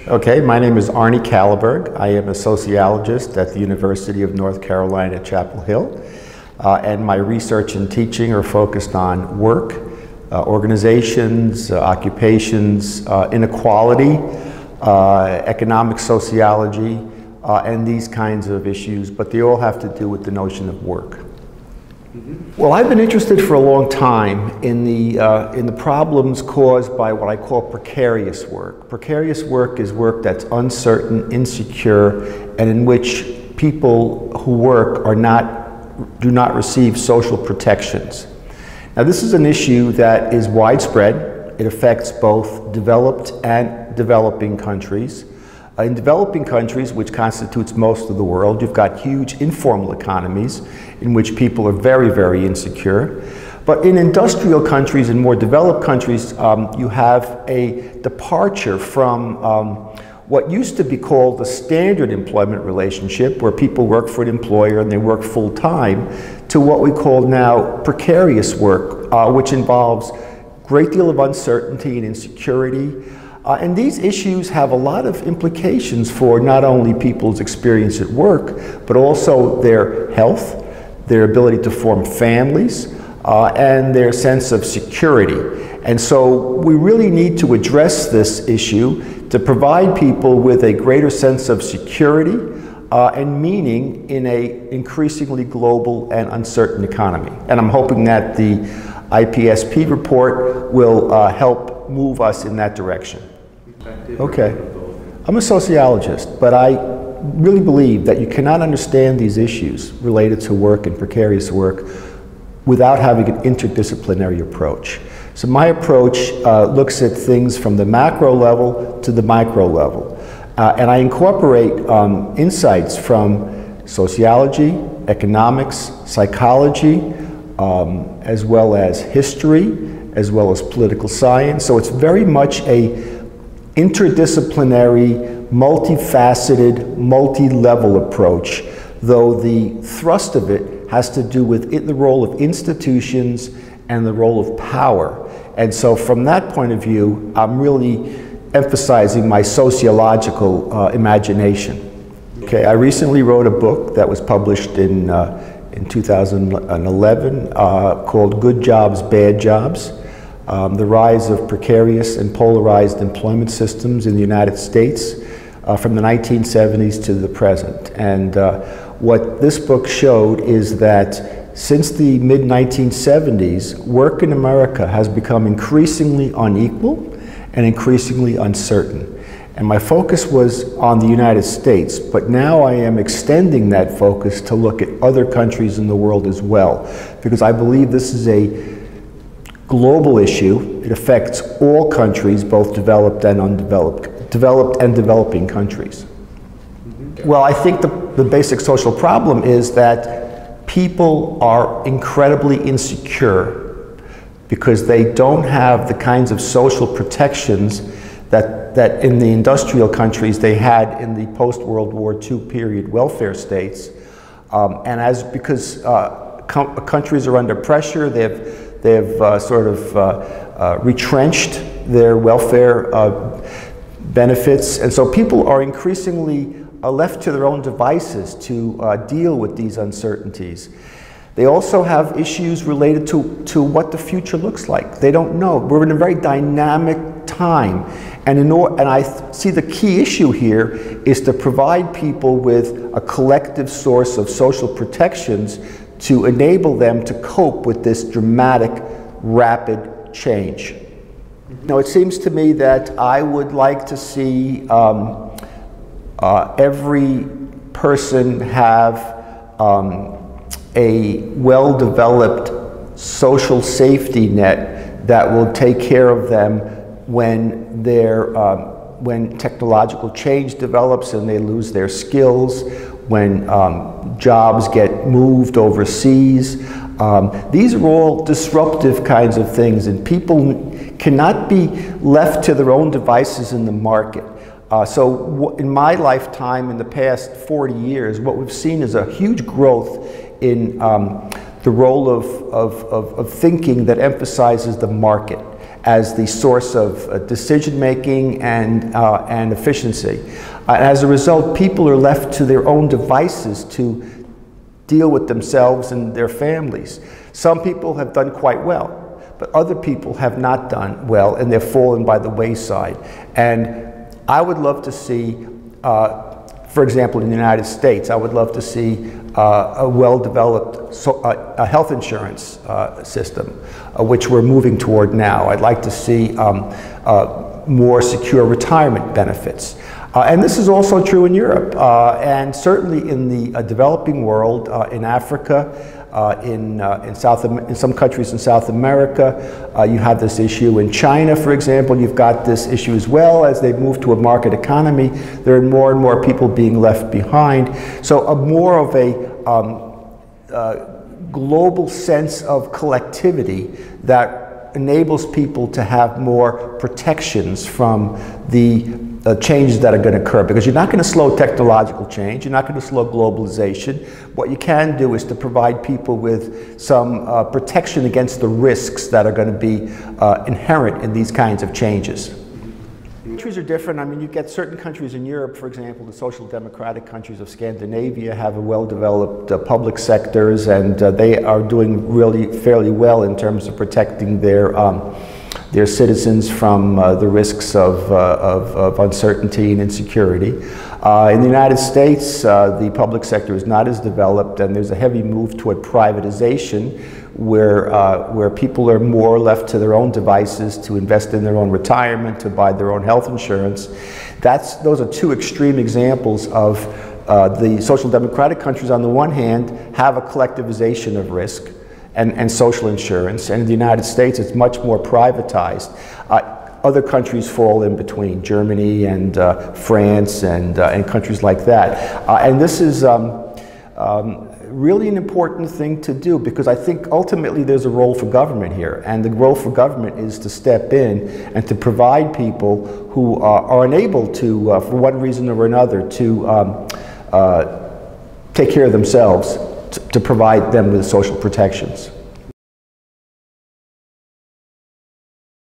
Okay, my name is Arne Kalleberg. I am a sociologist at the University of North Carolina at Chapel Hill. And my research and teaching are focused on work, organizations, occupations, inequality, economic sociology, and these kinds of issues, but they all have to do with the notion of work. Well, I've been interested for a long time in the problems caused by what I call precarious work. Precarious work is work that's uncertain, insecure, and in which people who work do not receive social protections. Now, this is an issue that is widespread. It affects both developed and developing countries. In developing countries, which constitutes most of the world, you've got huge informal economies in which people are very, very insecure. But in industrial countries and more developed countries, you have a departure from what used to be called the standard employment relationship, where people work for an employer and they work full-time, to what we call now precarious work, which involves a great deal of uncertainty and insecurity. And these issues have a lot of implications for not only people's experience at work, but also their health, their ability to form families, and their sense of security. And so we really need to address this issue to provide people with a greater sense of security and meaning in an increasingly global and uncertain economy. And I'm hoping that the IPSP report will help move us in that direction. Okay. I'm a sociologist, but I really believe that you cannot understand these issues related to work and precarious work without having an interdisciplinary approach. So my approach looks at things from the macro level to the micro level. And I incorporate insights from sociology, economics, psychology, as well as history, as well as political science. So it's very much a interdisciplinary, multifaceted, multi-level approach, though the thrust of it has to do with the role of institutions and the role of power. And so from that point of view, I'm really emphasizing my sociological imagination. Okay, I recently wrote a book that was published in 2011 called Good Jobs, Bad Jobs. The rise of precarious and polarized employment systems in the United States from the 1970s to the present. And what this book showed is that since the mid-1970s, work in America has become increasingly unequal and increasingly uncertain. And my focus was on the United States, but now I am extending that focus to look at other countries in the world as well, because I believe this is a global issue. It affects all countries, both developed and undeveloped, developed and developing countries. Well, I think the basic social problem is that people are incredibly insecure because they don't have the kinds of social protections that in the industrial countries they had in the post-World War II period welfare states. And because countries are under pressure, they've sort of retrenched their welfare benefits, and so people are increasingly left to their own devices to deal with these uncertainties. They also have issues related to what the future looks like. They don't know. We're in a very dynamic time, and I see the key issue here is to provide people with a collective source of social protections to enable them to cope with this dramatic, rapid change. Now, it seems to me that I would like to see every person have a well-developed social safety net that will take care of them when technological change develops and they lose their skills, when jobs get moved overseas. These are all disruptive kinds of things, and people cannot be left to their own devices in the market. So in my lifetime, in the past 40 years, what we've seen is a huge growth in the role of thinking that emphasizes the market. as the source of decision making and efficiency. As a result, people are left to their own devices to deal with themselves and their families. Some people have done quite well, but other people have not done well, and they've fallen by the wayside. And I would love to see, for example, in the United States, I would love to see a well-developed health insurance system, which we're moving toward now. I'd like to see more secure retirement benefits. And this is also true in Europe, and certainly in the developing world, in Africa, in some countries in South America. You have this issue in China, for example. You've got this issue as well. As they move to a market economy, there are more and more people being left behind. So more of a global sense of collectivity that enables people to have more protections from the changes that are going to occur, because you're not going to slow technological change, you're not going to slow globalization. What you can do is to provide people with some protection against the risks that are going to be inherent in these kinds of changes. Countries are different. I mean, you get certain countries in Europe, for example, the social democratic countries of Scandinavia have a well-developed public sectors, and they are doing really fairly well in terms of protecting their citizens from the risks of uncertainty and insecurity. In the United States, the public sector is not as developed, and there's a heavy move toward privatization, where people are more left to their own devices to invest in their own retirement, to buy their own health insurance. Those are two extreme examples of the social democratic countries on the one hand have a collectivization of risk and social insurance, and in the United States it's much more privatized. Other countries fall in between, Germany and France and countries like that. And this is really an important thing to do, because I think ultimately there's a role for government here, and the role for government is to step in and to provide people who are unable to, for one reason or another, to take care of themselves, to provide them with social protections.